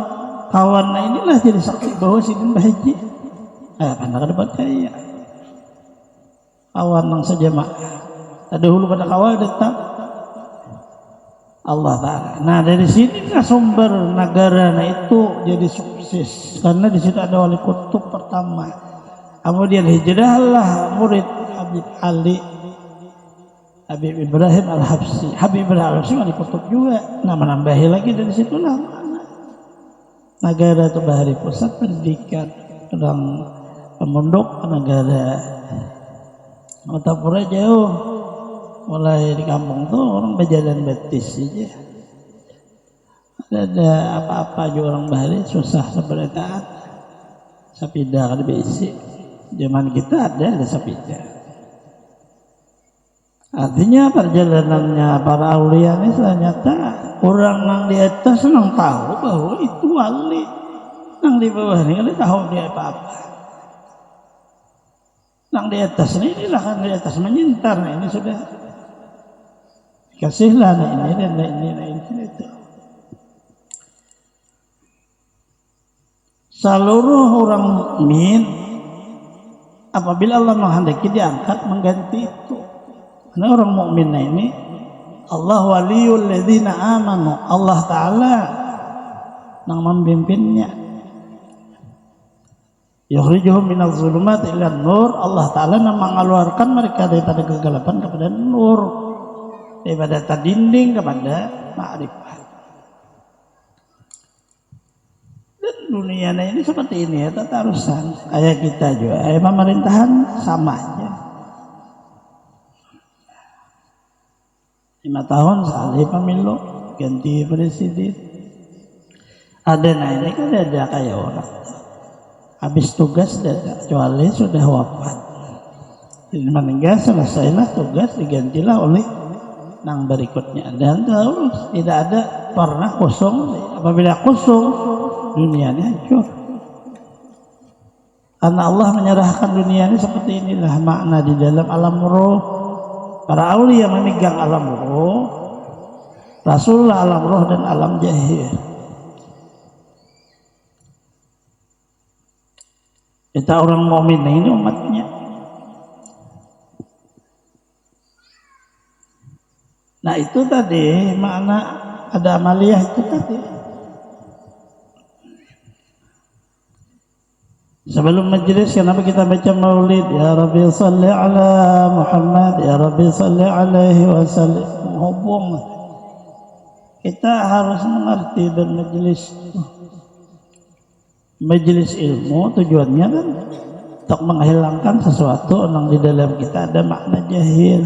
nah inilah jadi saksi bahwa sidin bahaji karena kada percaya kawan yang sejamaah ada hulu pada kawan datang Allah Ta'ala. Nah dari sini sumber negara itu jadi sukses karena di situ ada wali kutub pertama. Kemudian hijrahlah murid Habib Ibrahim Al-Habsyi. Habib Ibrahim Al-Habsyi wali kutub juga. Nah menambahi lagi dari situlah negara itu bahari pusat pendidikan sedang pemondok negara. Kota jauh. Mulai di kampung tuh orang berjalan betis saja. Ada apa-apa juga orang bahari susah seberataan. Sepeda kan besi. Zaman kita ada sepeda. Artinya perjalanannya para aulia ini ternyata orang yang di atas senang tahu bahwa itu wali. Yang di bawah ini kan tahu dia apa-apa. Yang di atas ini inilah kan di atas menyintar. Nah ini sudah kasihlah ini itu. Seluruh orang mukmin apabila Allah menghendaki diangkat mengganti itu. Karena orang mukmin ini Allah waliyul ladzina amanu. Allah Ta'ala yang membimbingnya. Yukhrijuhum minadh dhulumati ilan nur. Allah Ta'ala yang mengeluarkan mereka daripada kegelapan kepada nur. Daripada tadinding kepada ma'rifat. Dan dunia ini seperti ini ya, tatarusan kayak kita juga. Pemerintahan sama aja. 5 tahun sekali pemilu ganti presiden. Ada ini kan ada kayak orang habis tugas kecuali sudah wafat. Meninggal selesailah tugas digantilah oleh nang berikutnya dan terus tidak ada pernah kosong. Apabila kosong dunia ini hancur karena Allah menyerahkan dunia ini seperti inilah makna di dalam alam roh. Para aulia memegang alam roh, Rasulullah alam roh dan alam jahil. Kita orang mukmin ini umatnya. Nah itu tadi makna ada amaliyah itu tadi. Sebelum majlis kenapa kita baca maulid? Ya Rabbi salli ala Muhammad, ya Rabbi salli alaihi wasallam. Hubung kita harus mengerti bermajlis. Majelis ilmu tujuannya kan untuk menghilangkan sesuatu yang di dalam kita ada makna jahil,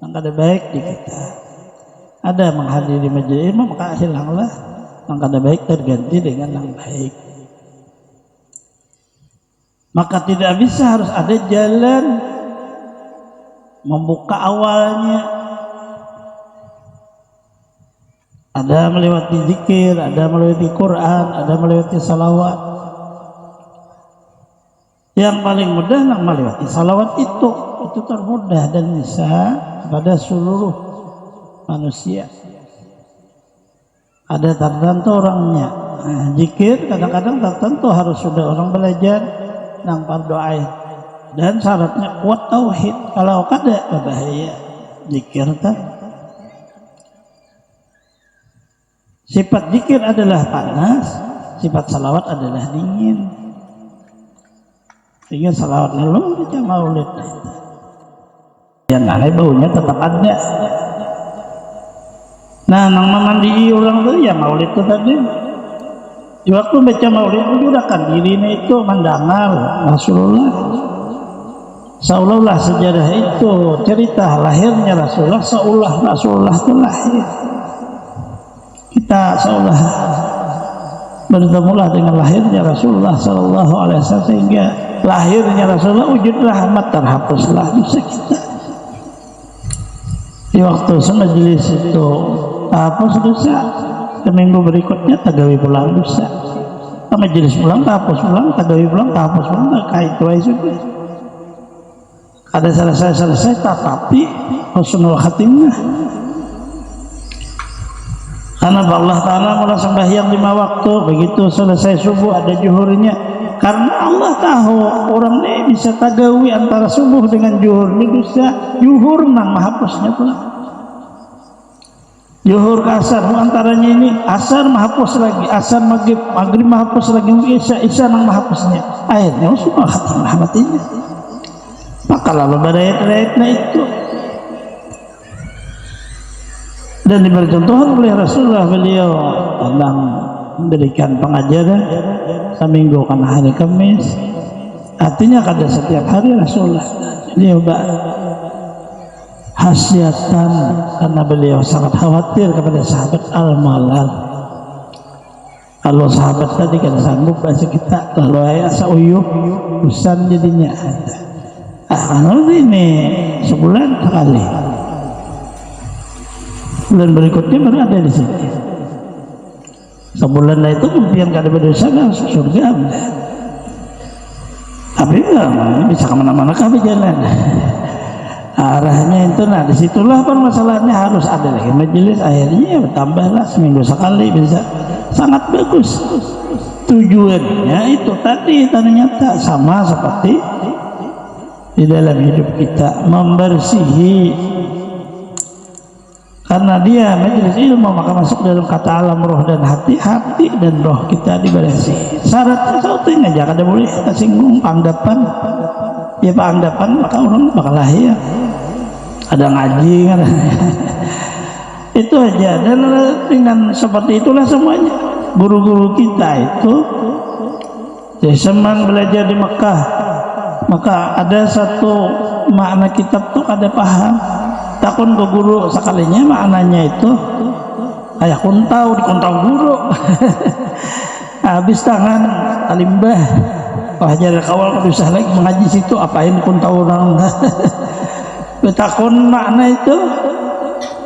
yang ada baik di kita. Ada menghadiri majelis ilmu maka hilanglah yang ada baik terganti dengan yang baik. Maka tidak bisa, harus ada jalan membuka awalnya. Ada melewati zikir, ada melewati Quran, ada melewati salawat. Yang paling mudah nak melewati salawat itu termudah dan bisa pada seluruh manusia. Ada tertentu orangnya. Nah, zikir kadang-kadang tertentu harus sudah orang belajar nang fardu ain dan syaratnya kuat tauhid. Kalau kada berbahaya zikir kan. Sifat zikir adalah panas, sifat salawat adalah dingin. Sehingga salawat lalu baca maulid. Yang aneh baunya tetap ada. Nah, nang memandi orang tuh ya maulid itu tadi. Di waktu baca maulid itu udah kan dirinya itu mendengar Rasulullah. Seolah-olah sejarah itu cerita lahirnya Rasulullah, seolah Rasulullah itu lahir. Kita seolah bertemulah dengan lahirnya Rasulullah Sallallahu Alaihi Wasallam, sehingga lahirnya Rasulullah wujud rahmat terhapuslah dosa kita. Di waktu semajelis itu hapus dosa, seminggu berikutnya tagawi pulang dosa. Majelis pulang hapus pulang, tagawi pulang hapus pulang, kait itu aja sudah. Ada selesai tapi husnul khatimah. Karena Allah Ta'ala mulai sembahyang 5 waktu, begitu selesai subuh ada zuhurnya. Karena Allah tahu orang ini bisa tagawi antara subuh dengan zuhur, ini bisa zuhur nang mahapusnya pula. Zuhur ke asar, antaranya ini asar mahapus lagi, asar maghrib mahapus lagi, isya nang mahapusnya. Akhirnya semua khatimah matinya. Maka lalu berayat-ayatnya itu. Dan diberi contohan oleh Rasulullah, beliau sedang memberikan pengajaran seminggu karena hari Kamis, artinya kada setiap hari Rasulullah. Beliau khasiatan karena beliau sangat khawatir kepada sahabat al-malal. Kalau sahabat tadi kan sanggup bahasa kita, kalau ayah sauyuh usan jadinya ada. Kalau ini sebulan sekali. Bulan berikutnya baru ada di sini. Sebulan lah itu kemudian kada berdosa masuk surga. Tapi bisa kemana-mana kami jalan. Arahnya itu, nah disitulah masalahnya harus ada lagi majelis. Akhirnya bertambahlah seminggu sekali bisa sangat bagus. Tujuannya itu tadi ternyata sama seperti di dalam hidup kita, membersihi. Karena dia majelis ilmu maka masuk dalam kata alam roh dan hati dan roh kita diberesi. Syaratnya satu ini aja, kada boleh kita singgung anggapan. Ya anggapan maka orang bakal lahir. Ada ngaji kan. Itu aja. Dan dengan seperti itulah semuanya. Guru-guru kita itu seman belajar di Mekah, maka ada satu makna kitab tuh kada paham. Takun ke guru sekalinya maknanya itu kayak kuntau di kuntau guru. Habis tangan alimbah, wah jadi kawal bisa lagi mengaji situ, apain kuntau orang. Betakun makna itu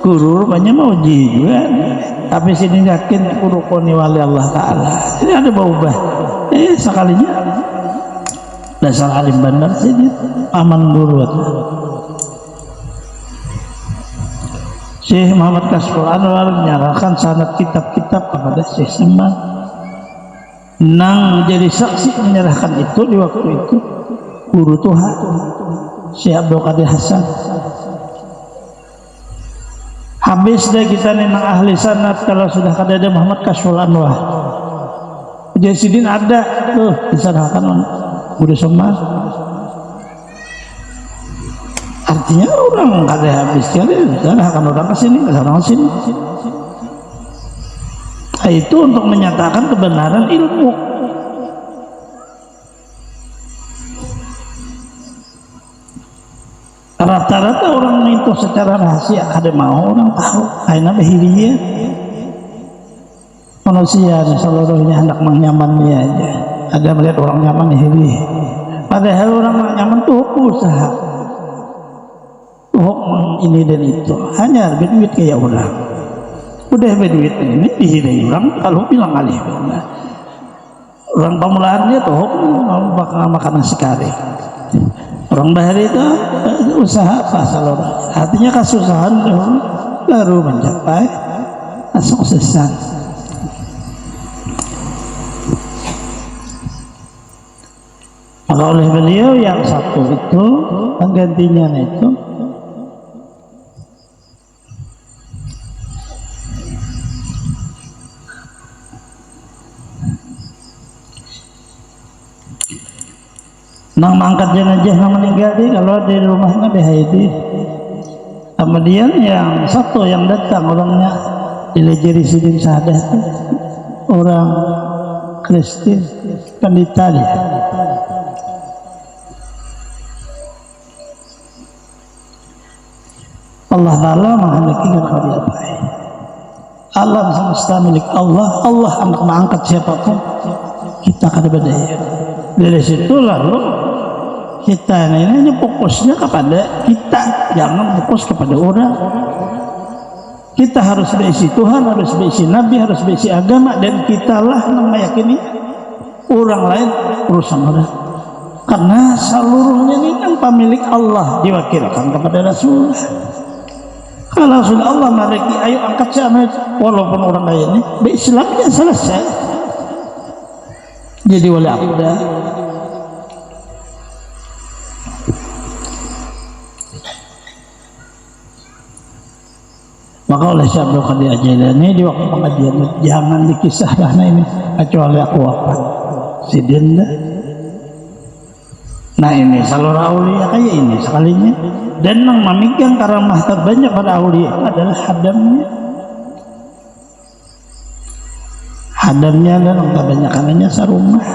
guru rupanya mau uji juga, tapi sini yakin guru koni wali Allah Ta'ala. Ini ada berubah. Sekalinya dasar alim bandar sini aman guru. Syekh Muhammad Kashful Anwar menyerahkan sanad kitab-kitab kepada Syekh Seman. Nang jadi saksi menyerahkan itu di waktu itu guru Tuhan Syekh Abdul Qadir Hasan. Habis dah kita nang ahli sanad kalau sudah ada Muhammad Kashful Anwar. Jasidin ada tuh diserahkan guru Seman. Artinya orang kada habis kali, akan orang kesini, orang sini. Itu untuk menyatakan kebenaran ilmu. Rata-rata orang itu secara rahasia ada mau orang tahu aina bahiriya manusia seluruhnya hendak menyamannya aja. Ada melihat orang nyaman hiri, padahal orang nyaman tuh usaha ini dan itu hanya berduit kayak orang. Udah berduit ini dihidai orang kalau bilang alih orang pemulaannya tuh bakal makan nasi kari. Orang bahari itu usaha pasal orang, artinya kesusahan baru mencapai kesuksesan. Maka oleh beliau yang satu itu penggantinya itu nang mangkat jenazah nang meninggal kalau di rumahnya BHD. Kemudian yang satu yang datang orangnya dilejeri sidin sahadah orang Kristen pendeta dia. Allah Ta'ala menghendaki kalau dia baik. Alam semesta milik Allah. Allah hendak mengangkat siapapun, kita kada berdaya. Dari situ lalu kita ini fokusnya kepada kita, jangan fokus kepada orang. Kita harus berisi Tuhan, harus berisi Nabi, harus berisi agama, dan kitalah yang meyakini orang lain urusan orang. Karena seluruhnya ini kan pemilik Allah, diwakilkan kepada Rasulullah. Kalau sudah Allah mereka, ayo angkat siapa, walaupun orang lain ini berislamnya selesai. Jadi wali abda. Maka oleh Syekh Abdul Qadir Al-Jailani di waktu pengajian jangan dikisahkan ini kecuali aku wafat sidin dah. Nah ini seluruh aulia kayak ini sekalinya, dan yang memegang karamah terbanyak pada aulia adalah hadamnya. Hadamnya dan kebanyakannya sarumah.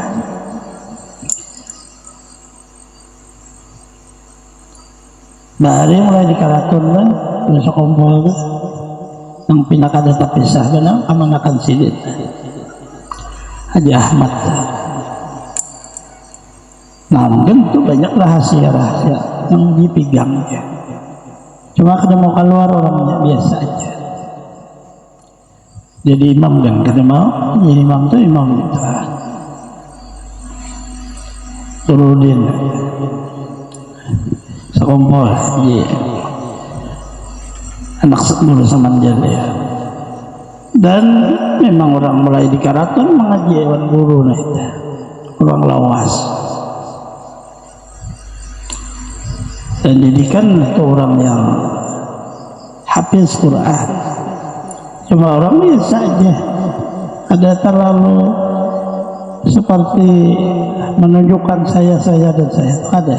Bahari mulai dikaratun kan, besok kumpul kan. Yang pindah kada terpisah benar amanakan sidin Haji Ahmad. Nah tentu banyak rahasia-rahasia yang dipegang ya. Cuma kada mau keluar orangnya biasa aja. Jadi imam dan kada mau jadi imam itu imam itu turudin sekumpul iya. Anak dulu sama jadi dan memang orang mulai di Karaton mengaji hewan guru nah itu orang lawas dan didikan itu orang yang hafiz Quran, cuma orang biasa aja, ada terlalu seperti menunjukkan saya dan saya ada.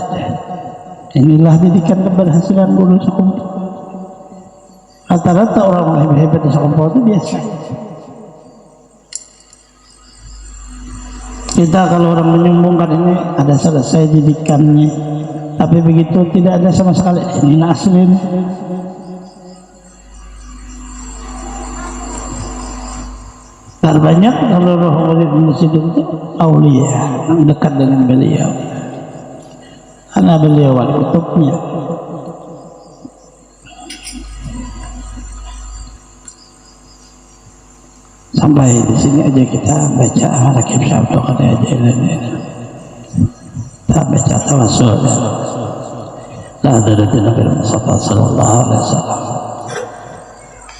Inilah didikan keberhasilan guru sekumpul. Rata-rata orang hebat di sekumpul itu biasa. Kita kalau orang menyombongkan ini ada selesai didikannya, tapi begitu tidak ada sama sekali. Ini naslin. Terbanyak kalau roh murid masjid itu aulia yang dekat dengan beliau, karena beliau wali kutubnya. Sampai di sini aja kita baca Manaqib Syekh Abdul Qadir Al-Jailani. Kita baca tawassul la hadratin Nabi Muhammad sallallahu alaihi wasallam.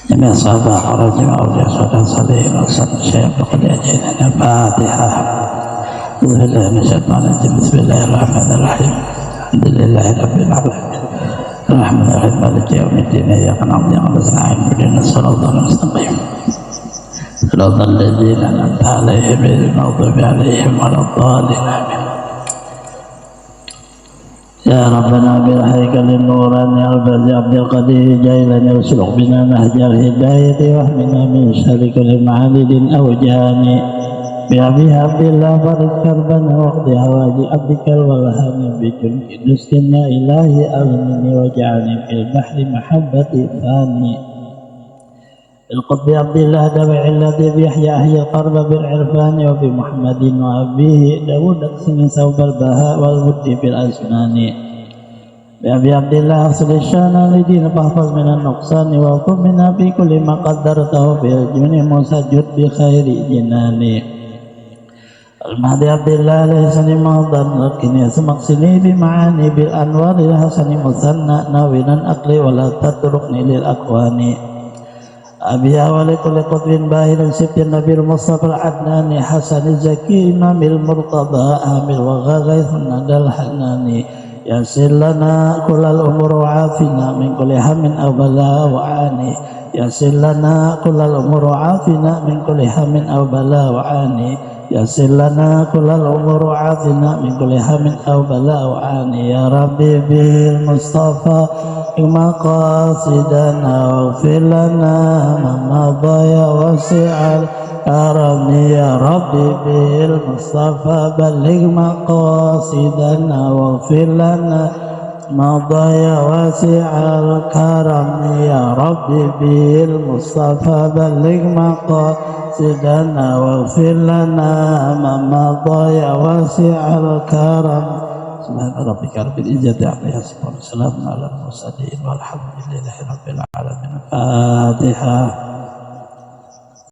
Jami'ah sahabat para jemaah awliya sallallahu alaihi wasallam Syekh Abdul Qadir Al-Jailani. Al-Fatihah. Bismillahirrahmanirrahim. Alhamdulillahi rabbil alamin. Rahmanir-rahim maliki yaumiddin. Iyyaka na'budu wa iyyaka nasta'in. Ihdinas siratal mustaqim. صراط الذين أنعمت عليهم غير المغضوب عليهم ولا الضالين آمين. يا ربنا برحمتك للنوران يا البرز عبد القدير جايلنا واسلك بنا نهج الهداية واهدنا من شر كل معاند أو جاني بأبي عبد الله فرج كربنا واقض حوائج عبدك الولهان بجنك نسك يا إلهي أغنني واجعلني في البحر محبتي ثاني القطب عبد الله دبع الذي بيحيى أحيى القرب بالعرفان وبمحمد وأبيه داود اقسم ثوب البهاء والود بالأزمان بأبي عبد الله أصل الشان لدين فاحفظ من النقصان واطب منا في كل ما قدرته في الجن مسجد بخير جناني المهدي عبد الله ليس لمهضا لكن يسمق سني بمعاني بالأنوار الحسن مثنى ناولا أقلي ولا تتركني للأكوان أبي ولكل قطب باهر سبت النبي المصطفى العدناني حسن الزكي إمام المرتضى آمل وغا غيث الندى الحناني يسر لنا كل الأمور وعافنا من كل هم أو بلاء وعاني يسر لنا كل الأمور وعافنا من كل هم أو بلاء وعاني يسر لنا كل الأمور وعافنا من كل هم أو بلاء وعاني يا ربي بالمصطفى مقاصدنا واغفر لنا ما مضى وسع الكرم يا ربي بالمصطفى بلغ مقاصدنا واغفر لنا مضى واسع الكرم يا ربي بالمصطفى بلغ مقاصدنا واغفر لنا ما مضى واسع الكرم سبحان ربك رب العزة عما يصفون وسلام على المرسلين والحمد لله رب العالمين. الفاتحة.